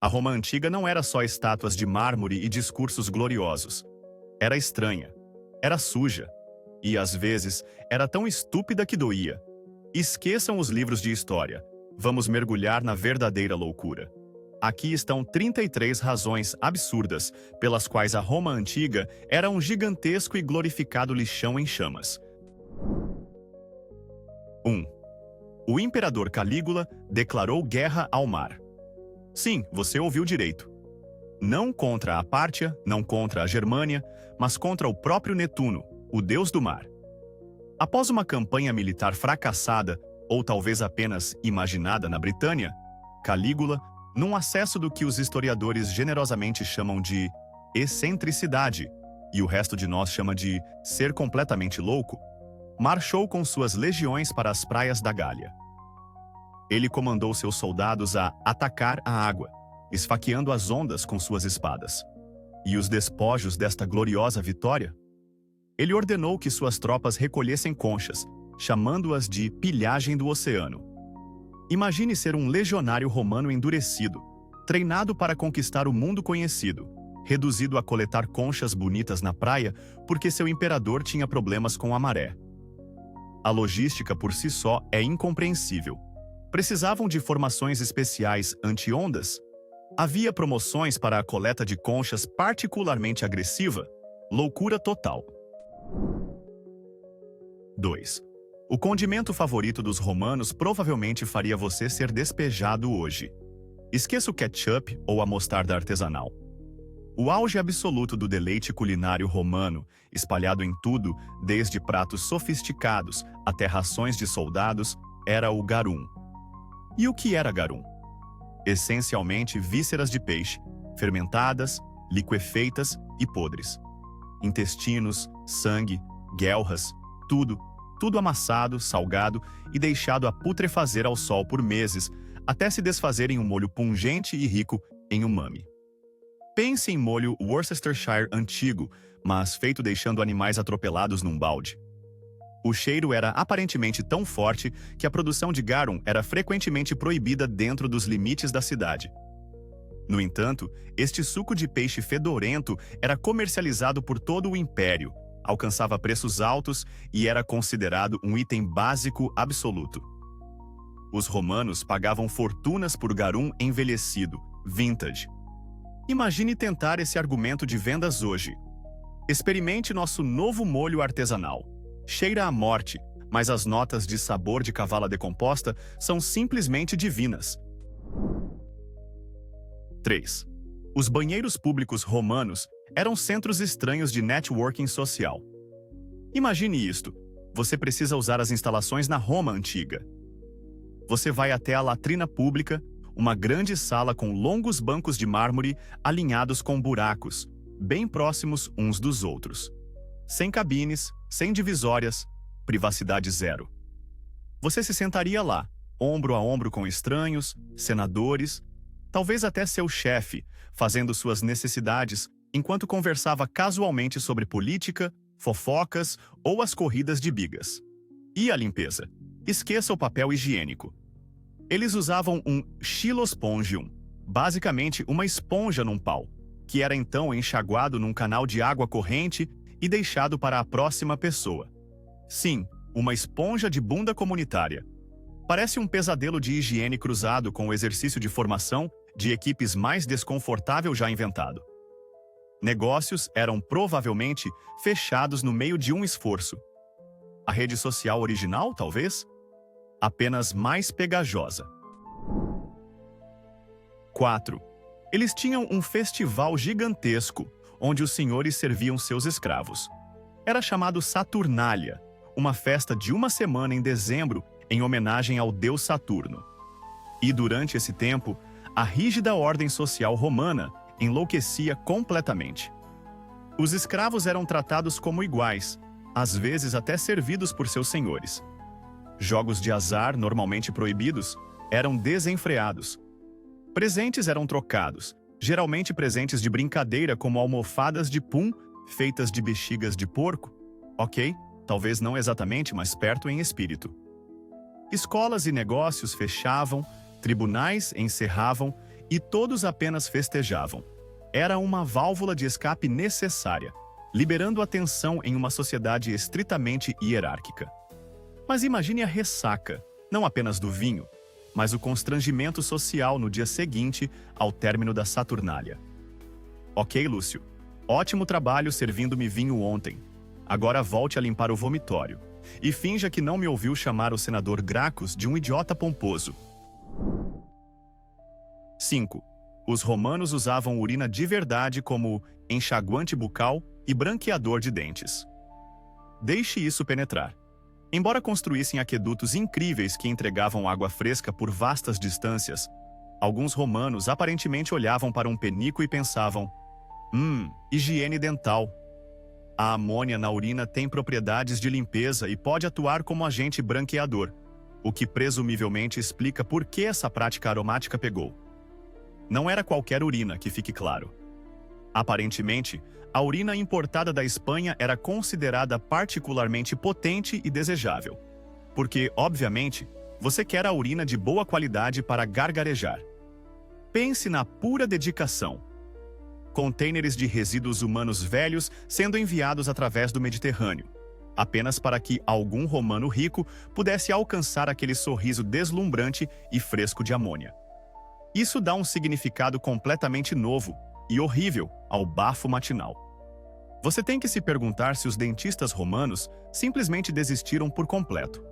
A Roma antiga não era só estátuas de mármore e discursos gloriosos. Era estranha, era suja e, às vezes, era tão estúpida que doía. Esqueçam os livros de história. Vamos mergulhar na verdadeira loucura. Aqui estão 33 razões absurdas pelas quais a Roma antiga era um gigantesco e glorificado lixão em chamas. 1. O imperador Calígula declarou guerra ao mar. Sim, você ouviu direito. Não contra a Pártia, não contra a Germânia, mas contra o próprio Netuno, o deus do mar. Após uma campanha militar fracassada, ou talvez apenas imaginada na Britânia, Calígula, num acesso do que os historiadores generosamente chamam de excentricidade, e o resto de nós chama de ser completamente louco, marchou com suas legiões para as praias da Gália. Ele comandou seus soldados a atacar a água, esfaqueando as ondas com suas espadas. E os despojos desta gloriosa vitória? Ele ordenou que suas tropas recolhessem conchas, chamando-as de pilhagem do oceano. Imagine ser um legionário romano endurecido, treinado para conquistar o mundo conhecido, reduzido a coletar conchas bonitas na praia porque seu imperador tinha problemas com a maré. A logística por si só é incompreensível. Precisavam de formações especiais anti-ondas? Havia promoções para a coleta de conchas particularmente agressiva? Loucura total. 2. O condimento favorito dos romanos provavelmente faria você ser despejado hoje. Esqueça o ketchup ou a mostarda artesanal. O auge absoluto do deleite culinário romano, espalhado em tudo, desde pratos sofisticados até rações de soldados, era o garum. E o que era garum? Essencialmente vísceras de peixe, fermentadas, liquefeitas e podres. Intestinos, sangue, guelras, tudo amassado, salgado e deixado a putrefazer ao sol por meses, até se desfazer em um molho pungente e rico em umami. Pense em molho Worcestershire antigo, mas feito deixando animais atropelados num balde. O cheiro era aparentemente tão forte que a produção de garum era frequentemente proibida dentro dos limites da cidade. No entanto, este suco de peixe fedorento era comercializado por todo o império, alcançava preços altos e era considerado um item básico absoluto. Os romanos pagavam fortunas por garum envelhecido, vintage. Imagine tentar esse argumento de vendas hoje. Experimente nosso novo molho artesanal. Cheira a morte, mas as notas de sabor de cavala decomposta são simplesmente divinas. 3. Os banheiros públicos romanos eram centros estranhos de networking social. Imagine isto. Você precisa usar as instalações na Roma antiga. Você vai até a latrina pública, uma grande sala com longos bancos de mármore alinhados com buracos, bem próximos uns dos outros. Sem cabines, sem divisórias, privacidade zero. Você se sentaria lá, ombro a ombro com estranhos, senadores, talvez até seu chefe, fazendo suas necessidades, enquanto conversava casualmente sobre política, fofocas ou as corridas de bigas. E a limpeza? Esqueça o papel higiênico. Eles usavam um chilospongium, basicamente uma esponja num pau, que era então enxaguado num canal de água corrente e deixado para a próxima pessoa. Sim, uma esponja de bunda comunitária. Parece um pesadelo de higiene cruzado com o exercício de formação de equipes mais desconfortável já inventado. Negócios eram provavelmente fechados no meio de um esforço. A rede social original, talvez? Apenas mais pegajosa. 4. Eles tinham um festival gigantesco, onde os senhores serviam seus escravos. Era chamado Saturnália, uma festa de uma semana em dezembro em homenagem ao deus Saturno. E durante esse tempo, a rígida ordem social romana enlouquecia completamente. Os escravos eram tratados como iguais, às vezes até servidos por seus senhores. Jogos de azar, normalmente proibidos, eram desenfreados. Presentes eram trocados, geralmente presentes de brincadeira como almofadas de pum feitas de bexigas de porco. Ok, talvez não exatamente, mas perto em espírito. Escolas e negócios fechavam, tribunais encerravam E todos apenas festejavam. Era uma válvula de escape necessária, liberando a tensão em uma sociedade estritamente hierárquica. Mas imagine a ressaca, não apenas do vinho, mas o constrangimento social no dia seguinte ao término da Saturnália. Ok, Lúcio. Ótimo trabalho servindo-me vinho ontem. Agora volte a limpar o vomitório. E finja que não me ouviu chamar o senador Gracchus de um idiota pomposo. 5. Os romanos usavam urina de verdade como enxaguante bucal e branqueador de dentes. Deixe isso penetrar. Embora construíssem aquedutos incríveis que entregavam água fresca por vastas distâncias, alguns romanos aparentemente olhavam para um penico e pensavam: higiene dental. A amônia na urina tem propriedades de limpeza e pode atuar como agente branqueador, o que presumivelmente explica por que essa prática aromática pegou. Não era qualquer urina, que fique claro. Aparentemente, a urina importada da Espanha era considerada particularmente potente e desejável. Porque, obviamente, você quer a urina de boa qualidade para gargarejar. Pense na pura dedicação. Contêineres de resíduos humanos velhos sendo enviados através do Mediterrâneo, apenas para que algum romano rico pudesse alcançar aquele sorriso deslumbrante e fresco de amônia. Isso dá um significado completamente novo e horrível ao bafo matinal. Você tem que se perguntar se os dentistas romanos simplesmente desistiram por completo.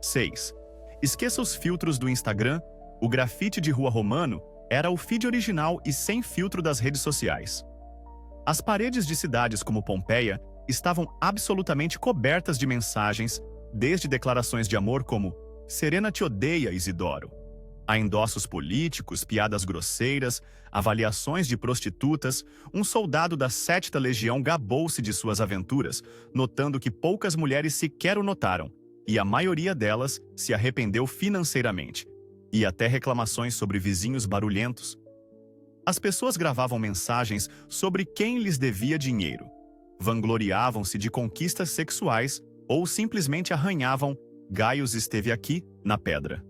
6. Esqueça os filtros do Instagram. O grafite de rua romano era o feed original e sem filtro das redes sociais. As paredes de cidades como Pompeia estavam absolutamente cobertas de mensagens, desde declarações de amor como "Serena te odeia, Isidoro", a endossos políticos, piadas grosseiras, avaliações de prostitutas. Um soldado da 7ª Legião gabou-se de suas aventuras, notando que poucas mulheres sequer o notaram, e a maioria delas se arrependeu financeiramente, e até reclamações sobre vizinhos barulhentos. As pessoas gravavam mensagens sobre quem lhes devia dinheiro, vangloriavam-se de conquistas sexuais ou simplesmente arranhavam "Gaius esteve aqui" na pedra.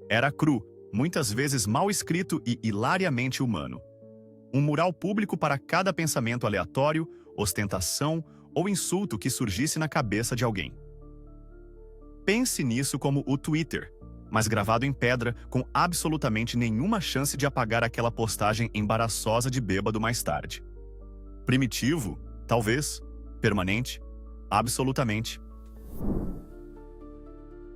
Era cru, muitas vezes mal escrito e hilariamente humano. Um mural público para cada pensamento aleatório, ostentação ou insulto que surgisse na cabeça de alguém. Pense nisso como o Twitter, mas gravado em pedra, com absolutamente nenhuma chance de apagar aquela postagem embaraçosa de bêbado mais tarde. Primitivo? Talvez. Permanente? Absolutamente.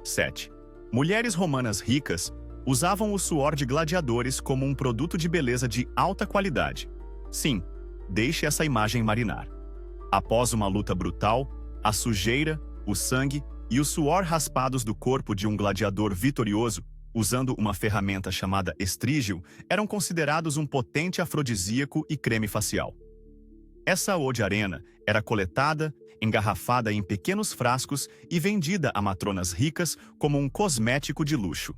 7. Mulheres romanas ricas usavam o suor de gladiadores como um produto de beleza de alta qualidade. Sim, deixe essa imagem marinar. Após uma luta brutal, a sujeira, o sangue e os suor raspados do corpo de um gladiador vitorioso, usando uma ferramenta chamada estrígio, eram considerados um potente afrodisíaco e creme facial. Essa eau de arena era coletada, engarrafada em pequenos frascos e vendida a matronas ricas como um cosmético de luxo.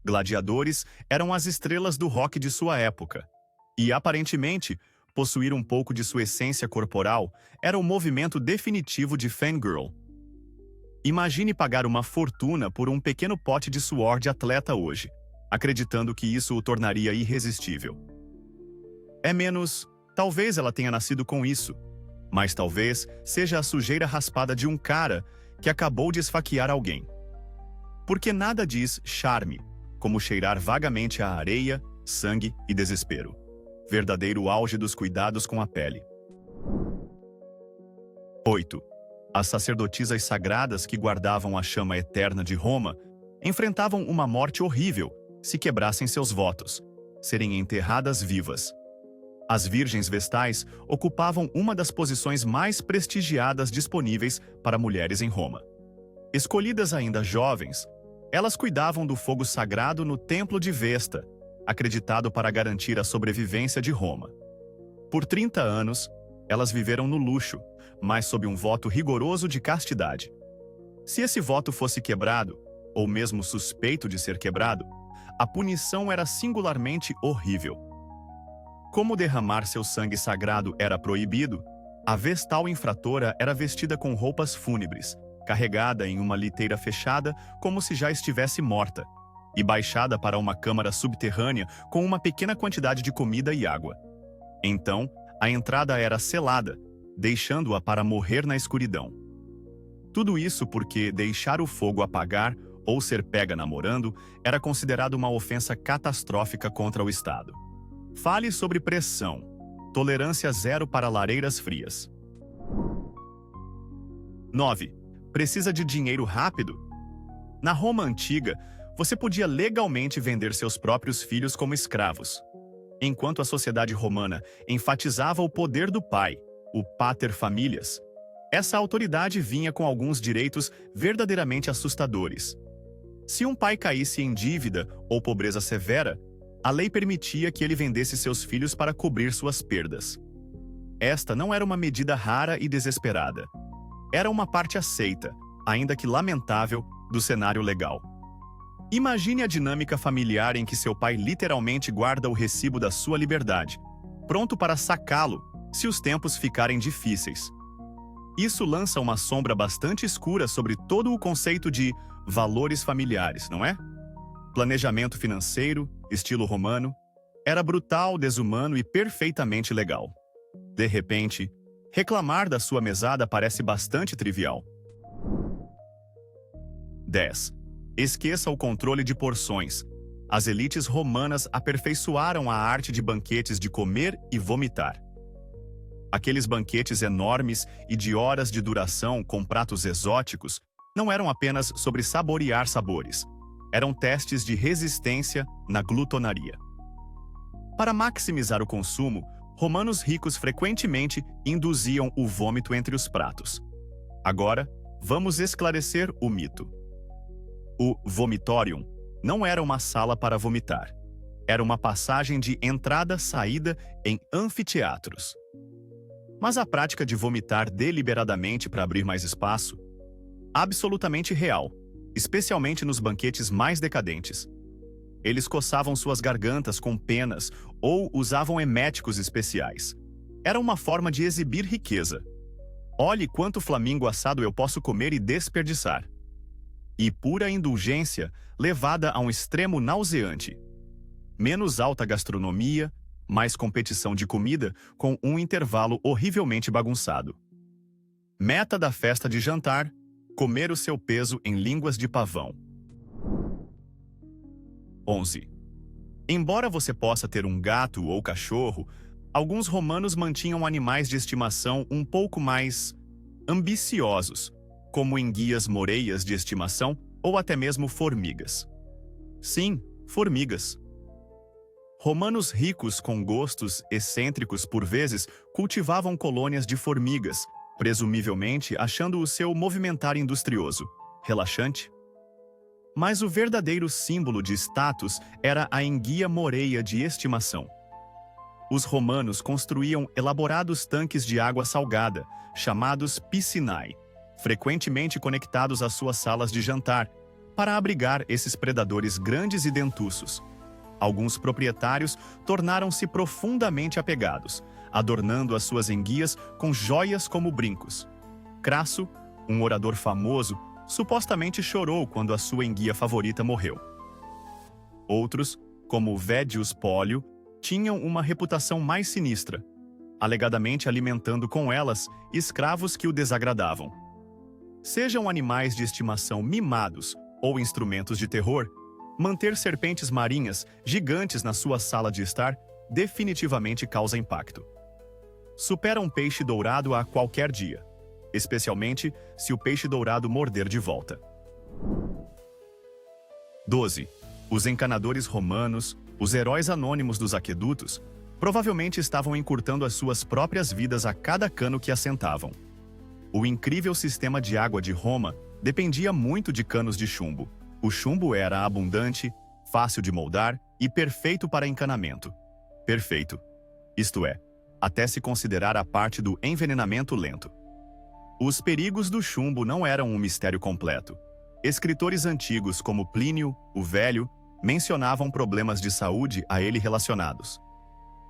Gladiadores eram as estrelas do rock de sua época, e aparentemente, possuir um pouco de sua essência corporal era o movimento definitivo de fangirl. Imagine pagar uma fortuna por um pequeno pote de suor de atleta hoje, acreditando que isso o tornaria irresistível. Talvez ela tenha nascido com isso, mas talvez seja a sujeira raspada de um cara que acabou de esfaquear alguém. Porque nada diz charme, como cheirar vagamente a areia, sangue e desespero. Verdadeiro auge dos cuidados com a pele. 8. As sacerdotisas sagradas que guardavam a chama eterna de Roma enfrentavam uma morte horrível se quebrassem seus votos, serem enterradas vivas. As virgens vestais ocupavam uma das posições mais prestigiadas disponíveis para mulheres em Roma. Escolhidas ainda jovens, elas cuidavam do fogo sagrado no Templo de Vesta, acreditado para garantir a sobrevivência de Roma. Por 30 anos, elas viveram no luxo, mas sob um voto rigoroso de castidade. Se esse voto fosse quebrado, ou mesmo suspeito de ser quebrado, a punição era singularmente horrível. Como derramar seu sangue sagrado era proibido, a vestal infratora era vestida com roupas fúnebres, carregada em uma liteira fechada como se já estivesse morta, e baixada para uma câmara subterrânea com uma pequena quantidade de comida e água. Então, a entrada era selada, deixando-a para morrer na escuridão. Tudo isso porque deixar o fogo apagar ou ser pega namorando era considerado uma ofensa catastrófica contra o Estado. Fale sobre pressão. Tolerância zero para lareiras frias. 9. Precisa de dinheiro rápido? Na Roma antiga, você podia legalmente vender seus próprios filhos como escravos. Enquanto a sociedade romana enfatizava o poder do pai, o pater familias, essa autoridade vinha com alguns direitos verdadeiramente assustadores. Se um pai caísse em dívida ou pobreza severa, a lei permitia que ele vendesse seus filhos para cobrir suas perdas. Esta não era uma medida rara e desesperada. Era uma parte aceita, ainda que lamentável, do cenário legal. Imagine a dinâmica familiar em que seu pai literalmente guarda o recibo da sua liberdade, pronto para sacá-lo se os tempos ficarem difíceis. Isso lança uma sombra bastante escura sobre todo o conceito de valores familiares, não é? Planejamento financeiro, estilo romano, era brutal, desumano e perfeitamente legal. De repente, reclamar da sua mesada parece bastante trivial. 10. Esqueça o controle de porções. As elites romanas aperfeiçoaram a arte de banquetes de comer e vomitar. Aqueles banquetes enormes e de horas de duração com pratos exóticos não eram apenas sobre saborear sabores. Eram testes de resistência na glutonaria. Para maximizar o consumo, romanos ricos frequentemente induziam o vômito entre os pratos. Agora, vamos esclarecer o mito. O vomitorium não era uma sala para vomitar. Era uma passagem de entrada-saída em anfiteatros. Mas a prática de vomitar deliberadamente para abrir mais espaço, absolutamente real, especialmente nos banquetes mais decadentes. Eles coçavam suas gargantas com penas ou usavam eméticos especiais. Era uma forma de exibir riqueza. Olhe quanto flamingo assado eu posso comer e desperdiçar. E pura indulgência levada a um extremo nauseante. Menos alta gastronomia, mais competição de comida com um intervalo horrivelmente bagunçado. Meta da festa de jantar: comer o seu peso em línguas de pavão. 11. Embora você possa ter um gato ou cachorro, alguns romanos mantinham animais de estimação um pouco mais ambiciosos, como enguias moreias de estimação ou até mesmo formigas. Sim, formigas. Romanos ricos com gostos excêntricos por vezes cultivavam colônias de formigas, presumivelmente achando o seu movimentar industrioso relaxante. Mas o verdadeiro símbolo de status era a enguia moreia de estimação. Os romanos construíam elaborados tanques de água salgada, chamados piscinae, frequentemente conectados às suas salas de jantar, para abrigar esses predadores grandes e dentuços. Alguns proprietários tornaram-se profundamente apegados, adornando as suas enguias com joias como brincos. Crasso, um orador famoso, supostamente chorou quando a sua enguia favorita morreu. Outros, como Védius Pólio, tinham uma reputação mais sinistra, alegadamente alimentando com elas escravos que o desagradavam. Sejam animais de estimação mimados ou instrumentos de terror, manter serpentes marinhas gigantes na sua sala de estar definitivamente causa impacto. Supera um peixe dourado a qualquer dia, especialmente se o peixe dourado morder de volta. 12. Os encanadores romanos, os heróis anônimos dos aquedutos, provavelmente estavam encurtando as suas próprias vidas a cada cano que assentavam. O incrível sistema de água de Roma dependia muito de canos de chumbo. O chumbo era abundante, fácil de moldar e perfeito para encanamento. Perfeito. Isto é, até se considerar a parte do envenenamento lento. Os perigos do chumbo não eram um mistério completo. Escritores antigos como Plínio, o Velho, mencionavam problemas de saúde a ele relacionados.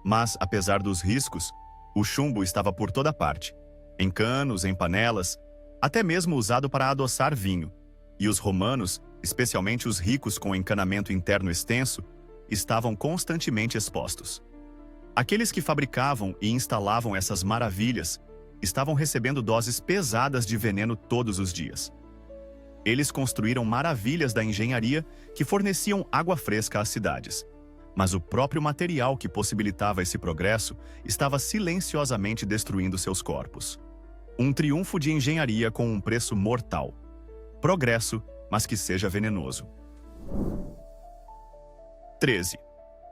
Mas, apesar dos riscos, o chumbo estava por toda parte, em canos, em panelas, até mesmo usado para adoçar vinho, e os romanos especialmente os ricos com encanamento interno extenso, estavam constantemente expostos. Aqueles que fabricavam e instalavam essas maravilhas estavam recebendo doses pesadas de veneno todos os dias. Eles construíram maravilhas da engenharia que forneciam água fresca às cidades, mas o próprio material que possibilitava esse progresso estava silenciosamente destruindo seus corpos. Um triunfo de engenharia com um preço mortal. Progresso, mas que seja venenoso. 13.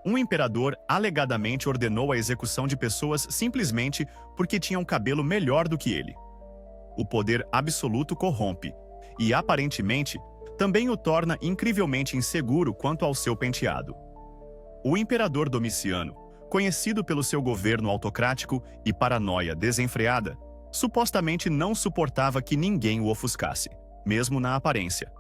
Um imperador alegadamente ordenou a execução de pessoas simplesmente porque tinham cabelo melhor do que ele. O poder absoluto corrompe, e aparentemente também o torna incrivelmente inseguro quanto ao seu penteado. O imperador Domiciano, conhecido pelo seu governo autocrático e paranoia desenfreada, supostamente não suportava que ninguém o ofuscasse, mesmo na aparência.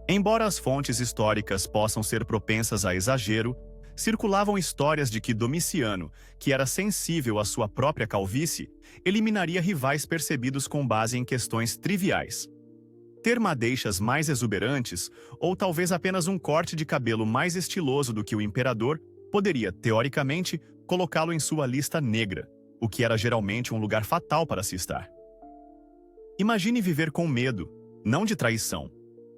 Embora as fontes históricas possam ser propensas a exagero, circulavam histórias de que Domiciano, que era sensível à sua própria calvície, eliminaria rivais percebidos com base em questões triviais. Ter madeixas mais exuberantes, ou talvez apenas um corte de cabelo mais estiloso do que o imperador, poderia, teoricamente, colocá-lo em sua lista negra, o que era geralmente um lugar fatal para se estar. Imagine viver com medo, não de traição,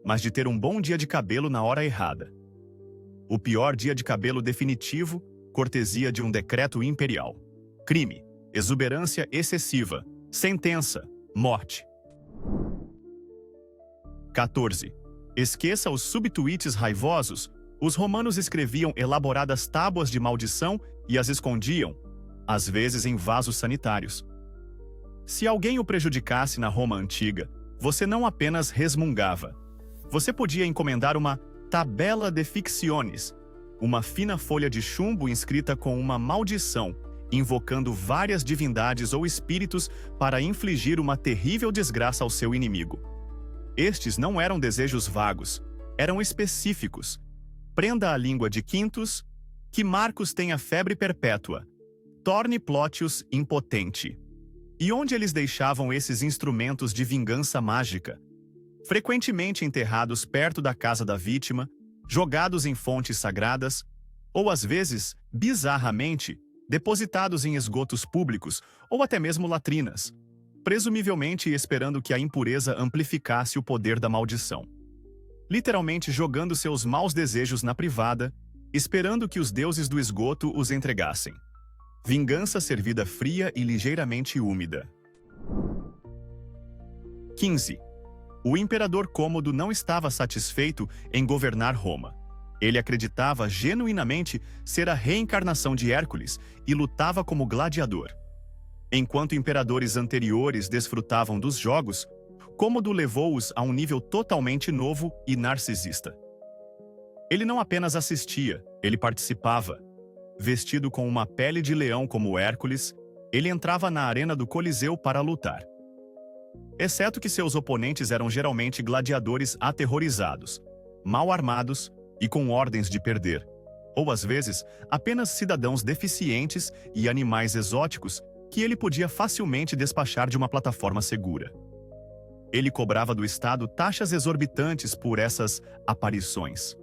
mas de ter um bom dia de cabelo na hora errada. O pior dia de cabelo definitivo, cortesia de um decreto imperial. Crime, exuberância excessiva, sentença, morte. 14. Esqueça os subtweets raivosos. Os romanos escreviam elaboradas tábuas de maldição e as escondiam, às vezes em vasos sanitários. Se alguém o prejudicasse na Roma antiga, você não apenas resmungava. Você podia encomendar uma tabela de ficciones, uma fina folha de chumbo inscrita com uma maldição, invocando várias divindades ou espíritos para infligir uma terrível desgraça ao seu inimigo. Estes não eram desejos vagos, eram específicos. Prenda a língua de Quintus, que Marcos tenha febre perpétua, torne Plotius impotente. E onde eles deixavam esses instrumentos de vingança mágica? Frequentemente enterrados perto da casa da vítima, jogados em fontes sagradas, ou às vezes, bizarramente, depositados em esgotos públicos ou até mesmo latrinas, presumivelmente esperando que a impureza amplificasse o poder da maldição. Literalmente jogando seus maus desejos na privada, esperando que os deuses do esgoto os entregassem. Vingança servida fria e ligeiramente úmida. 15. O imperador Cômodo não estava satisfeito em governar Roma. Ele acreditava genuinamente ser a reencarnação de Hércules e lutava como gladiador. Enquanto imperadores anteriores desfrutavam dos jogos, Cômodo levou-os a um nível totalmente novo e narcisista. Ele não apenas assistia, ele participava. Vestido com uma pele de leão como Hércules, ele entrava na arena do Coliseu para lutar. Exceto que seus oponentes eram geralmente gladiadores aterrorizados, mal armados e com ordens de perder, ou às vezes apenas cidadãos deficientes e animais exóticos que ele podia facilmente despachar de uma plataforma segura. Ele cobrava do Estado taxas exorbitantes por essas aparições.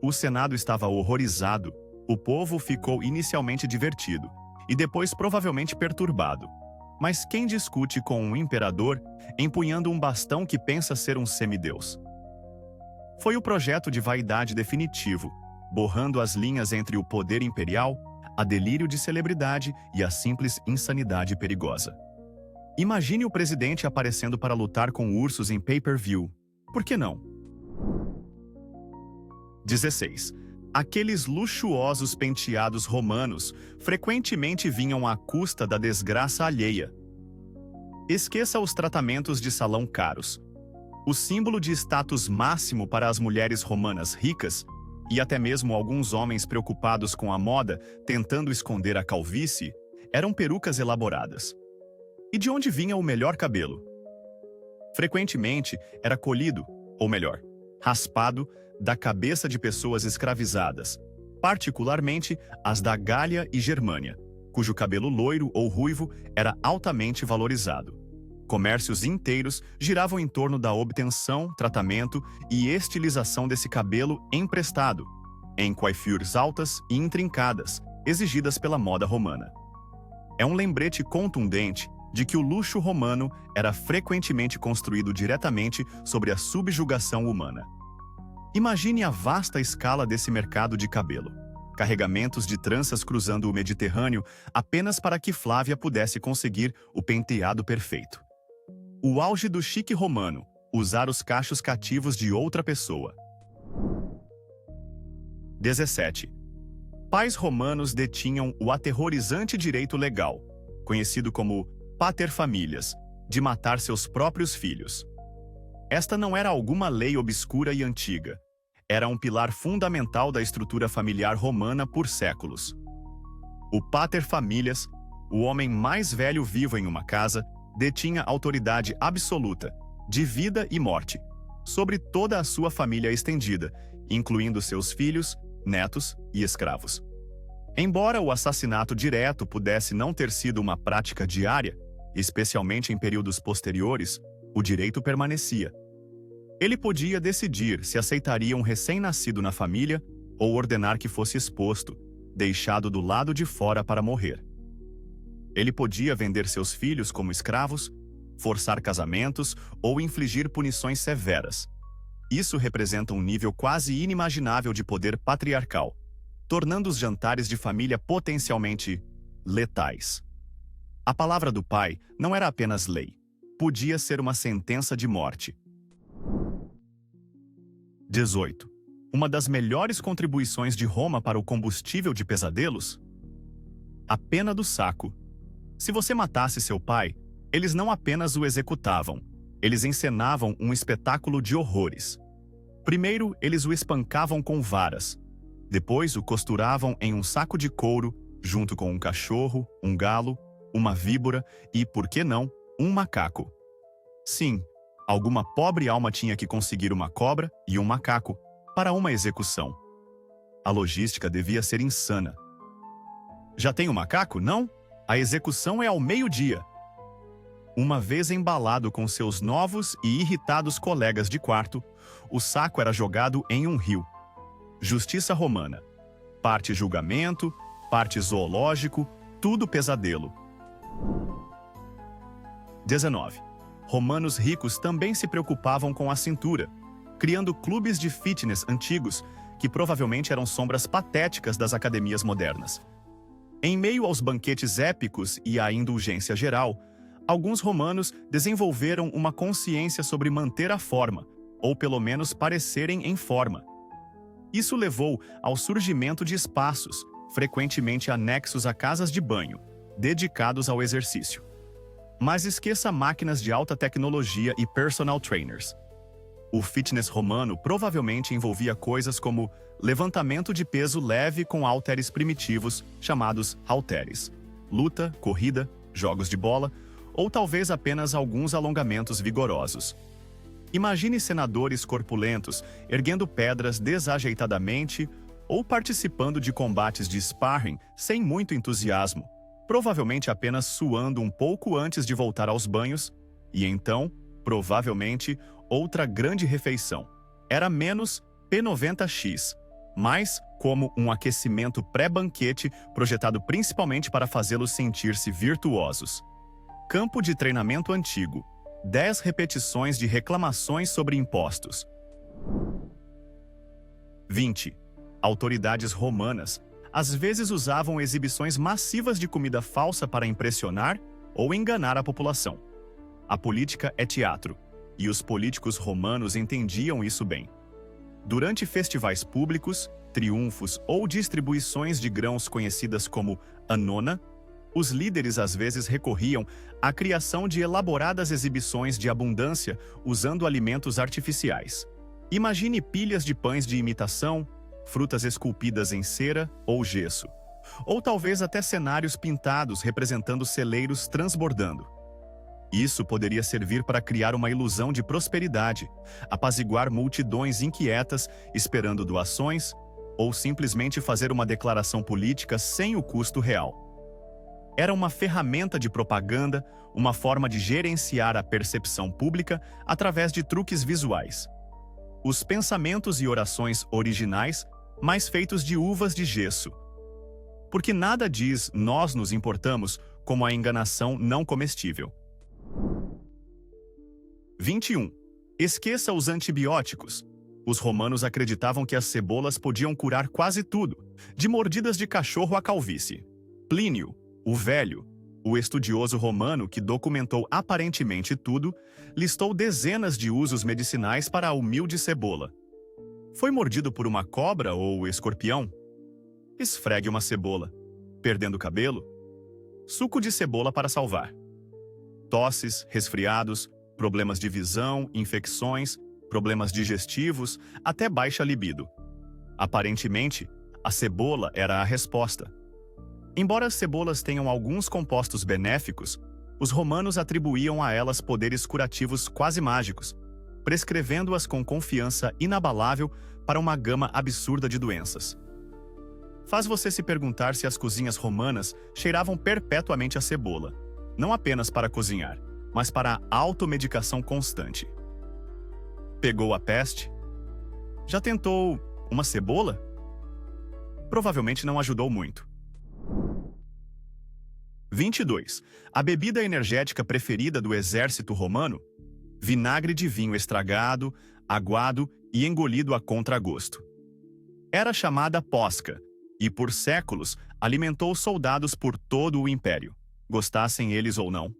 O Senado estava horrorizado, o povo ficou inicialmente divertido e depois provavelmente perturbado. Mas quem discute com um imperador empunhando um bastão que pensa ser um semideus? Foi o projeto de vaidade definitivo, borrando as linhas entre o poder imperial, a delírio de celebridade e a simples insanidade perigosa. Imagine o presidente aparecendo para lutar com ursos em pay-per-view. Por que não? 16. Aqueles luxuosos penteados romanos frequentemente vinham à custa da desgraça alheia. Esqueça os tratamentos de salão caros. O símbolo de status máximo para as mulheres romanas ricas, e até mesmo alguns homens preocupados com a moda, tentando esconder a calvície, eram perucas elaboradas. E de onde vinha o melhor cabelo? Frequentemente era colhido, ou melhor, raspado, da cabeça de pessoas escravizadas, particularmente as da Gália e Germânia, cujo cabelo loiro ou ruivo era altamente valorizado. Comércios inteiros giravam em torno da obtenção, tratamento e estilização desse cabelo emprestado, em coiffures altas e intrincadas, exigidas pela moda romana. É um lembrete contundente de que o luxo romano era frequentemente construído diretamente sobre a subjugação humana. Imagine a vasta escala desse mercado de cabelo. Carregamentos de tranças cruzando o Mediterrâneo apenas para que Flávia pudesse conseguir o penteado perfeito. O auge do chique romano, usar os cachos cativos de outra pessoa. 17. Pais romanos detinham o aterrorizante direito legal, conhecido como paterfamilias, de matar seus próprios filhos. Esta não era alguma lei obscura e antiga. Era um pilar fundamental da estrutura familiar romana por séculos. O paterfamilias, o homem mais velho vivo em uma casa, detinha autoridade absoluta, de vida e morte, sobre toda a sua família estendida, incluindo seus filhos, netos e escravos. Embora o assassinato direto pudesse não ter sido uma prática diária, especialmente em períodos posteriores, o direito permanecia. Ele podia decidir se aceitaria um recém-nascido na família ou ordenar que fosse exposto, deixado do lado de fora para morrer. Ele podia vender seus filhos como escravos, forçar casamentos ou infligir punições severas. Isso representa um nível quase inimaginável de poder patriarcal, tornando os jantares de família potencialmente letais. A palavra do pai não era apenas lei, podia ser uma sentença de morte. 18. Uma das melhores contribuições de Roma para o combustível de pesadelos? A pena do saco. Se você matasse seu pai, eles não apenas o executavam, eles encenavam um espetáculo de horrores. Primeiro, eles o espancavam com varas. Depois, o costuravam em um saco de couro, junto com um cachorro, um galo, uma víbora e, por que não, um macaco. Sim, alguma pobre alma tinha que conseguir uma cobra e um macaco para uma execução. A logística devia ser insana. Já tem um macaco, não? A execução é ao meio-dia. Uma vez embalado com seus novos e irritados colegas de quarto, o saco era jogado em um rio. Justiça romana. Parte julgamento, parte zoológico, tudo pesadelo. 19. Romanos ricos também se preocupavam com a cintura, criando clubes de fitness antigos que provavelmente eram sombras patéticas das academias modernas. Em meio aos banquetes épicos e à indulgência geral, alguns romanos desenvolveram uma consciência sobre manter a forma, ou pelo menos parecerem em forma. Isso levou ao surgimento de espaços, frequentemente anexos a casas de banho, dedicados ao exercício. Mas esqueça máquinas de alta tecnologia e personal trainers. O fitness romano provavelmente envolvia coisas como levantamento de peso leve com halteres primitivos, chamados halteres, luta, corrida, jogos de bola, ou talvez apenas alguns alongamentos vigorosos. Imagine senadores corpulentos erguendo pedras desajeitadamente ou participando de combates de sparring sem muito entusiasmo, provavelmente apenas suando um pouco antes de voltar aos banhos, e então, provavelmente, outra grande refeição. Era menos P90X, mas como um aquecimento pré-banquete projetado principalmente para fazê-los sentir-se virtuosos. Campo de treinamento antigo. 10 repetições de reclamações sobre impostos. 20. Autoridades romanas às vezes usavam exibições massivas de comida falsa para impressionar ou enganar a população. A política é teatro, e os políticos romanos entendiam isso bem. Durante festivais públicos, triunfos ou distribuições de grãos conhecidas como annona, os líderes às vezes recorriam à criação de elaboradas exibições de abundância usando alimentos artificiais. Imagine pilhas de pães de imitação, frutas esculpidas em cera ou gesso, ou talvez até cenários pintados representando celeiros transbordando. Isso poderia servir para criar uma ilusão de prosperidade, apaziguar multidões inquietas esperando doações, ou simplesmente fazer uma declaração política sem o custo real. Era uma ferramenta de propaganda, uma forma de gerenciar a percepção pública através de truques visuais. Os pensamentos e orações originais, mas feitos de uvas de gesso. Porque nada diz "nós nos importamos" como a enganação não comestível. 21. Esqueça os antibióticos. Os romanos acreditavam que as cebolas podiam curar quase tudo, de mordidas de cachorro à calvície. Plínio, o Velho, o estudioso romano que documentou aparentemente tudo, listou dezenas de usos medicinais para a humilde cebola. Foi mordido por uma cobra ou escorpião? Esfregue uma cebola. Perdendo cabelo? Suco de cebola para salvar. Tosses, resfriados, problemas de visão, infecções, problemas digestivos, até baixa libido. Aparentemente, a cebola era a resposta. Embora as cebolas tenham alguns compostos benéficos, os romanos atribuíam a elas poderes curativos quase mágicos, prescrevendo-as com confiança inabalável para uma gama absurda de doenças. Faz você se perguntar se as cozinhas romanas cheiravam perpetuamente a cebola, não apenas para cozinhar, mas para a automedicação constante. Pegou a peste? Já tentou uma cebola? Provavelmente não ajudou muito. 22. A bebida energética preferida do exército romano? Vinagre de vinho estragado, aguado e engolido a contragosto. Era chamada posca, e por séculos alimentou soldados por todo o império, gostassem eles ou não.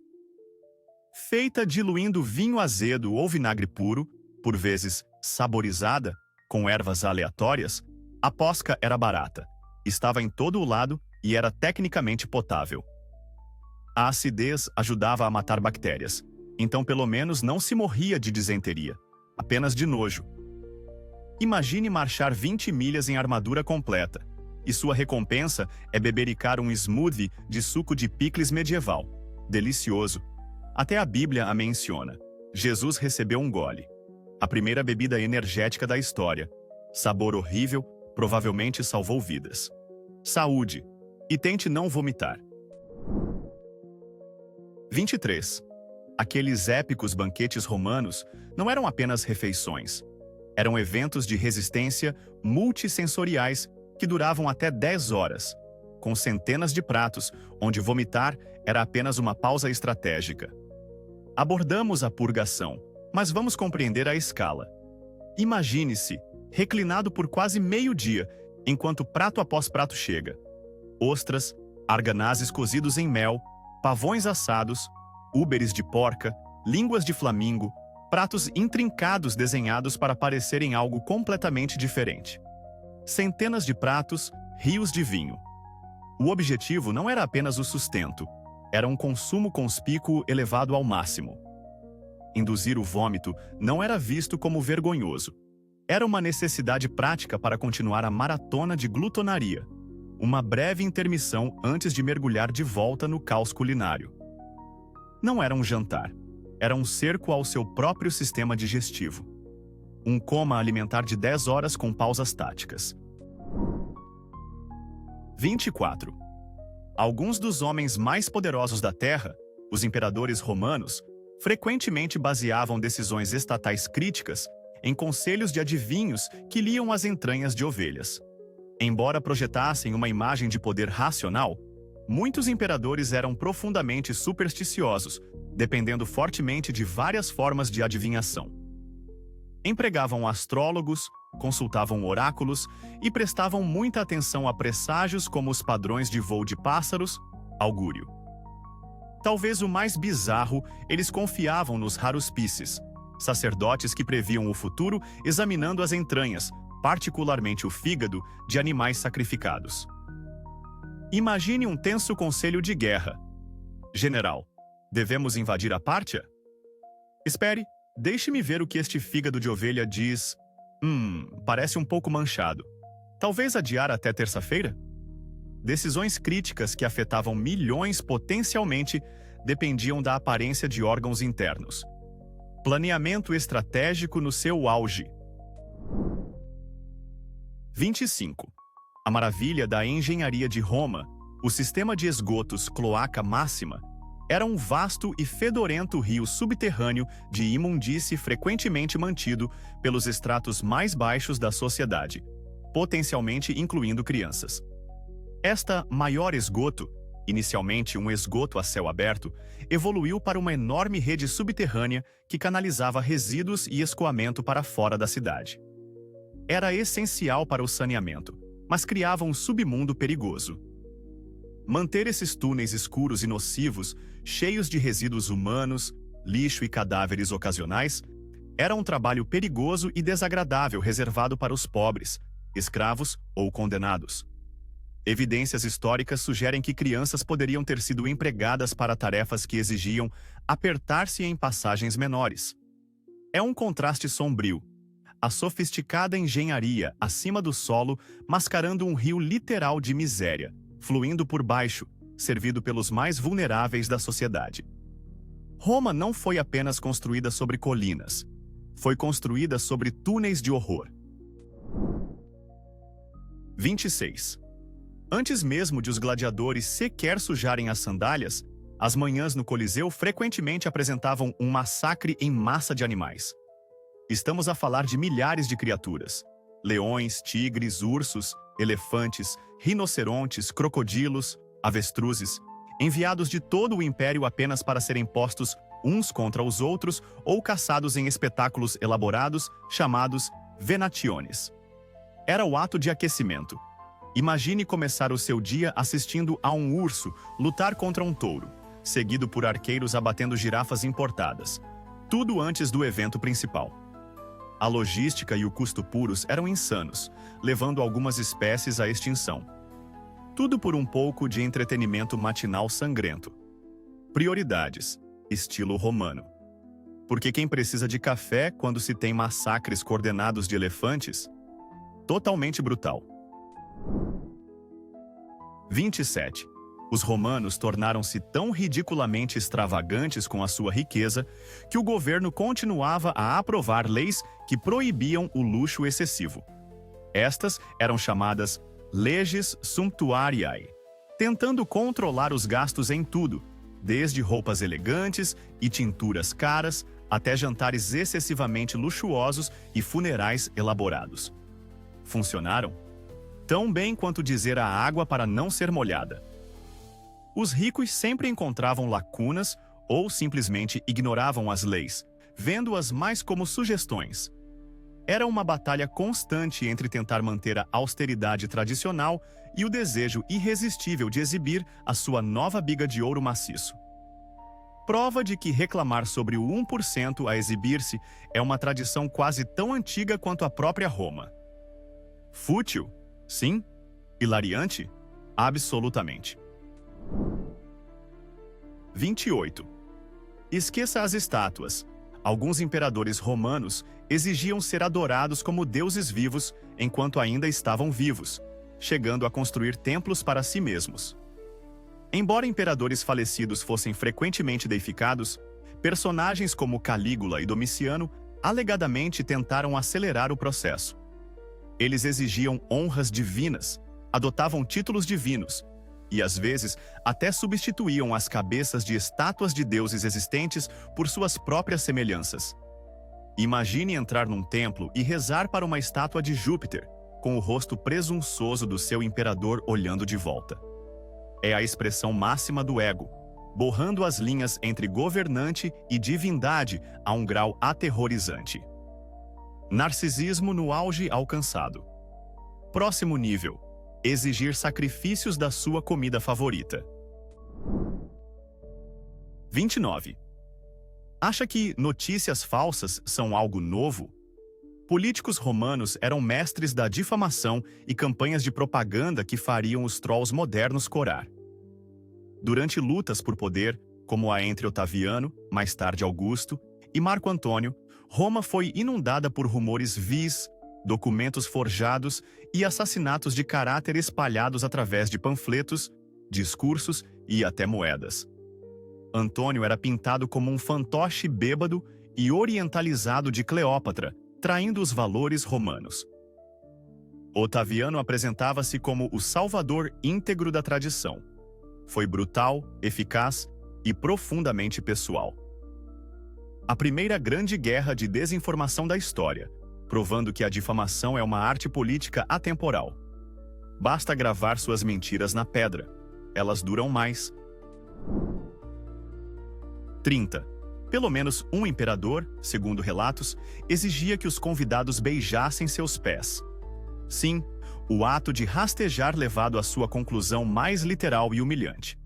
Feita diluindo vinho azedo ou vinagre puro, por vezes saborizada, com ervas aleatórias, a posca era barata, estava em todo o lado e era tecnicamente potável. A acidez ajudava a matar bactérias, então pelo menos não se morria de disenteria, apenas de nojo. Imagine marchar 20 milhas em armadura completa, e sua recompensa é bebericar um smoothie de suco de picles medieval. Delicioso. Até a Bíblia a menciona. Jesus recebeu um gole. A primeira bebida energética da história. Sabor horrível, provavelmente salvou vidas. Saúde. E tente não vomitar. 23. Aqueles épicos banquetes romanos não eram apenas refeições. Eram eventos de resistência multissensoriais que duravam até 10 horas, com centenas de pratos, onde vomitar era apenas uma pausa estratégica. Abordamos a purgação, mas vamos compreender a escala. Imagine-se, reclinado por quase meio-dia, enquanto prato após prato chega. Ostras, arganazes cozidos em mel, pavões assados, úberes de porca, línguas de flamingo, pratos intrincados desenhados para parecerem algo completamente diferente. Centenas de pratos, rios de vinho. O objetivo não era apenas o sustento, era um consumo conspícuo elevado ao máximo. Induzir o vômito não era visto como vergonhoso. Era uma necessidade prática para continuar a maratona de glutonaria, uma breve intermissão antes de mergulhar de volta no caos culinário. Não era um jantar, era um cerco ao seu próprio sistema digestivo. Um coma alimentar de 10 horas com pausas táticas. 24. Alguns dos homens mais poderosos da Terra, os imperadores romanos, frequentemente baseavam decisões estatais críticas em conselhos de adivinhos que liam as entranhas de ovelhas. Embora projetassem uma imagem de poder racional, muitos imperadores eram profundamente supersticiosos, dependendo fortemente de várias formas de adivinhação. Empregavam astrólogos, consultavam oráculos e prestavam muita atenção a presságios como os padrões de voo de pássaros, augúrio. Talvez o mais bizarro, eles confiavam nos haruspices, sacerdotes que previam o futuro examinando as entranhas, particularmente o fígado, de animais sacrificados. Imagine um tenso conselho de guerra. General, devemos invadir a Pártia? Espere, deixe-me ver o que este fígado de ovelha diz. Parece um pouco manchado. Talvez adiar até terça-feira? Decisões críticas que afetavam milhões potencialmente dependiam da aparência de órgãos internos. Planeamento estratégico no seu auge. 25. A maravilha da engenharia de Roma, O sistema de esgotos Cloaca Máxima era um vasto e fedorento rio subterrâneo de imundície frequentemente mantido pelos estratos mais baixos da sociedade, potencialmente incluindo crianças. Esta maior esgoto, inicialmente um esgoto a céu aberto, evoluiu para uma enorme rede subterrânea que canalizava resíduos e escoamento para fora da cidade. Era essencial para o saneamento, mas criava um submundo perigoso. Manter esses túneis escuros e nocivos, cheios de resíduos humanos, lixo e cadáveres ocasionais, era um trabalho perigoso e desagradável reservado para os pobres, escravos ou condenados. Evidências históricas sugerem que crianças poderiam ter sido empregadas para tarefas que exigiam apertar-se em passagens menores. É um contraste sombrio. A sofisticada engenharia acima do solo mascarando um rio literal de miséria, fluindo por baixo, servido pelos mais vulneráveis da sociedade. Roma não foi apenas construída sobre colinas. Foi construída sobre túneis de horror. 26. Antes mesmo de os gladiadores sequer sujarem as sandálias, as manhãs no Coliseu frequentemente apresentavam um massacre em massa de animais. Estamos a falar de milhares de criaturas: leões, tigres, ursos, elefantes, rinocerontes, crocodilos, avestruzes, enviados de todo o império apenas para serem postos uns contra os outros ou caçados em espetáculos elaborados chamados venationes. Era o ato de aquecimento. Imagine começar o seu dia assistindo a um urso lutar contra um touro, seguido por arqueiros abatendo girafas importadas. Tudo antes do evento principal. A logística e o custo puros eram insanos, levando algumas espécies à extinção. Tudo por um pouco de entretenimento matinal sangrento. Prioridades: estilo romano. Porque quem precisa de café quando se tem massacres coordenados de elefantes? Totalmente brutal. 27. Os romanos tornaram-se tão ridiculamente extravagantes com a sua riqueza que o governo continuava a aprovar leis que proibiam o luxo excessivo. Estas eram chamadas leges sumptuariae, tentando controlar os gastos em tudo, desde roupas elegantes e tinturas caras até jantares excessivamente luxuosos e funerais elaborados. Funcionaram? Tão bem quanto dizer a água para não ser molhada. Os ricos sempre encontravam lacunas ou simplesmente ignoravam as leis, vendo-as mais como sugestões. Era uma batalha constante entre tentar manter a austeridade tradicional e o desejo irresistível de exibir a sua nova biga de ouro maciço. Prova de que reclamar sobre o 1% a exibir-se é uma tradição quase tão antiga quanto a própria Roma. Fútil? Sim. Hilariante? Absolutamente. 28. Esqueça as estátuas. Alguns imperadores romanos exigiam ser adorados como deuses vivos enquanto ainda estavam vivos, chegando a construir templos para si mesmos. Embora imperadores falecidos fossem frequentemente deificados, personagens como Calígula e Domiciano alegadamente tentaram acelerar o processo. Eles exigiam honras divinas, adotavam títulos divinos e, às vezes, até substituíam as cabeças de estátuas de deuses existentes por suas próprias semelhanças. Imagine entrar num templo e rezar para uma estátua de Júpiter, com o rosto presunçoso do seu imperador olhando de volta. É a expressão máxima do ego, borrando as linhas entre governante e divindade a um grau aterrorizante. Narcisismo no auge alcançado. Próximo nível: exigir sacrifícios da sua comida favorita. 29. Acha que notícias falsas são algo novo? Políticos romanos eram mestres da difamação e campanhas de propaganda que fariam os trolls modernos corar. Durante lutas por poder, como a entre Otaviano, mais tarde Augusto, e Marco Antônio, Roma foi inundada por rumores vis, documentos forjados e assassinatos de caráter espalhados através de panfletos, discursos e até moedas. Antônio era pintado como um fantoche bêbado e orientalizado de Cleópatra, traindo os valores romanos. Otaviano apresentava-se como o salvador íntegro da tradição, foi brutal, eficaz e profundamente pessoal. A primeira grande guerra de desinformação da história, provando que a difamação é uma arte política atemporal. Basta gravar suas mentiras na pedra. Elas duram mais. 30. Pelo menos um imperador, segundo relatos, exigia que os convidados beijassem seus pés. Sim, o ato de rastejar levado à sua conclusão mais literal e humilhante.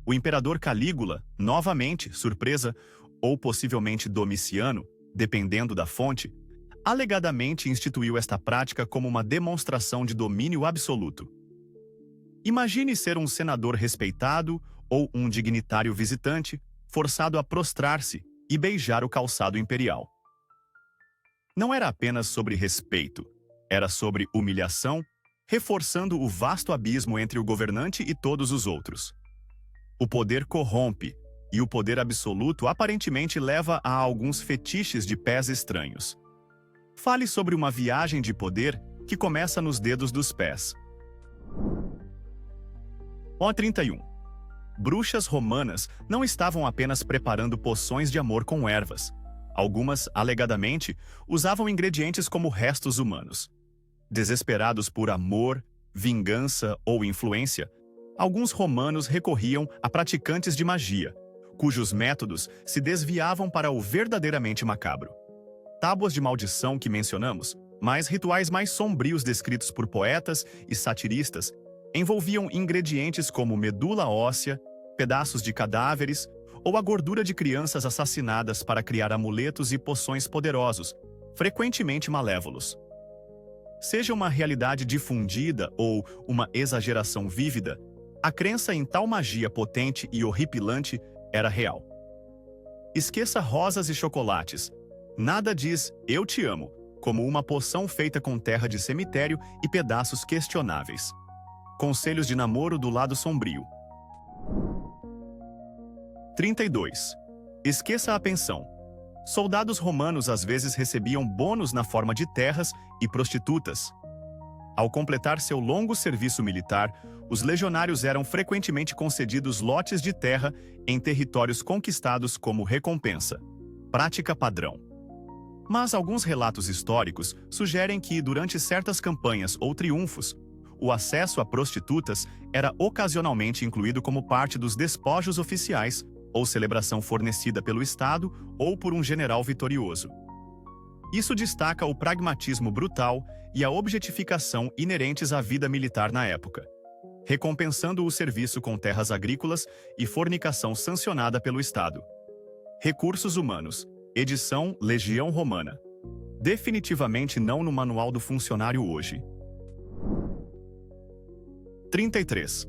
O imperador Calígula, novamente, surpresa, ou possivelmente Domiciano, dependendo da fonte, alegadamente instituiu esta prática como uma demonstração de domínio absoluto. Imagine ser um senador respeitado ou um dignitário visitante forçado a prostrar-se e beijar o calçado imperial. Não era apenas sobre respeito, era sobre humilhação, reforçando o vasto abismo entre o governante e todos os outros. O poder corrompe, e o poder absoluto aparentemente leva a alguns fetiches de pés estranhos. Fale sobre uma viagem de poder que começa nos dedos dos pés. O31. Bruxas romanas não estavam apenas preparando poções de amor com ervas. Algumas, alegadamente, usavam ingredientes como restos humanos. Desesperados por amor, vingança ou influência, alguns romanos recorriam a praticantes de magia, cujos métodos se desviavam para o verdadeiramente macabro. Tábuas de maldição que mencionamos, mas rituais mais sombrios descritos por poetas e satiristas, envolviam ingredientes como medula óssea, pedaços de cadáveres ou a gordura de crianças assassinadas para criar amuletos e poções poderosos, frequentemente malévolos. Seja uma realidade difundida ou uma exageração vívida, a crença em tal magia potente e horripilante era real. Esqueça rosas e chocolates. Nada diz "eu te amo", como uma poção feita com terra de cemitério e pedaços questionáveis. Conselhos de namoro do lado sombrio. 32. Esqueça a pensão. Soldados romanos às vezes recebiam bônus na forma de terras e prostitutas. Ao completar seu longo serviço militar, os legionários eram frequentemente concedidos lotes de terra em territórios conquistados como recompensa. Prática padrão. Mas alguns relatos históricos sugerem que, durante certas campanhas ou triunfos, o acesso a prostitutas era ocasionalmente incluído como parte dos despojos oficiais ou celebração fornecida pelo Estado ou por um general vitorioso. Isso destaca o pragmatismo brutal e a objetificação inerentes à vida militar na época, recompensando o serviço com terras agrícolas e fornicação sancionada pelo Estado. Recursos humanos. Edição Legião Romana. Definitivamente não no manual do funcionário hoje. 33.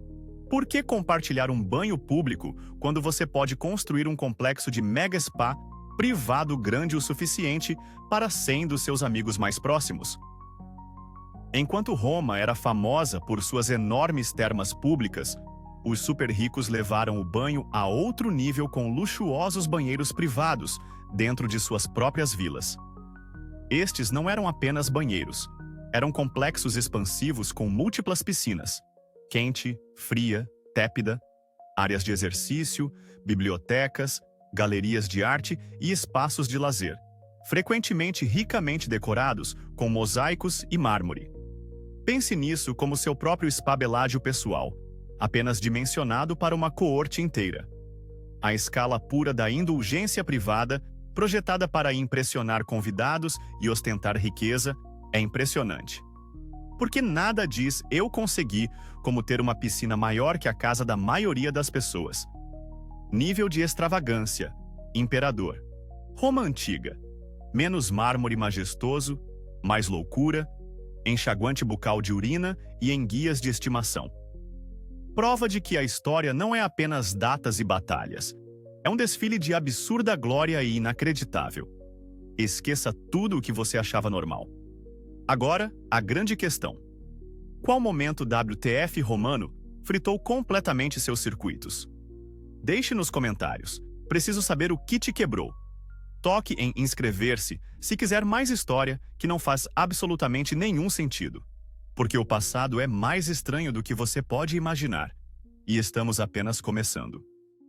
Por que compartilhar um banho público quando você pode construir um complexo de mega spa privado grande o suficiente para 100 dos seus amigos mais próximos? Enquanto Roma era famosa por suas enormes termas públicas, os super ricos levaram o banho a outro nível com luxuosos banheiros privados dentro de suas próprias vilas. Estes não eram apenas banheiros, eram complexos expansivos com múltiplas piscinas, quente, fria, tépida, áreas de exercício, bibliotecas, galerias de arte e espaços de lazer, frequentemente ricamente decorados com mosaicos e mármore. Pense nisso como seu próprio spa Bellagio pessoal, apenas dimensionado para uma coorte inteira. A escala pura da indulgência privada, projetada para impressionar convidados e ostentar riqueza, é impressionante. Porque nada diz "eu consegui" como ter uma piscina maior que a casa da maioria das pessoas. Nível de extravagância. Imperador. Roma antiga. Menos mármore majestoso, mais loucura, enxaguante bucal de urina e enguias de estimação. Prova de que a história não é apenas datas e batalhas. É um desfile de absurda glória e inacreditável. Esqueça tudo o que você achava normal. Agora, a grande questão. Qual momento WTF romano fritou completamente seus circuitos? Deixe nos comentários. Preciso saber o que te quebrou. Toque em inscrever-se se quiser mais história que não faz absolutamente nenhum sentido. Porque o passado é mais estranho do que você pode imaginar. e estamos apenas começando.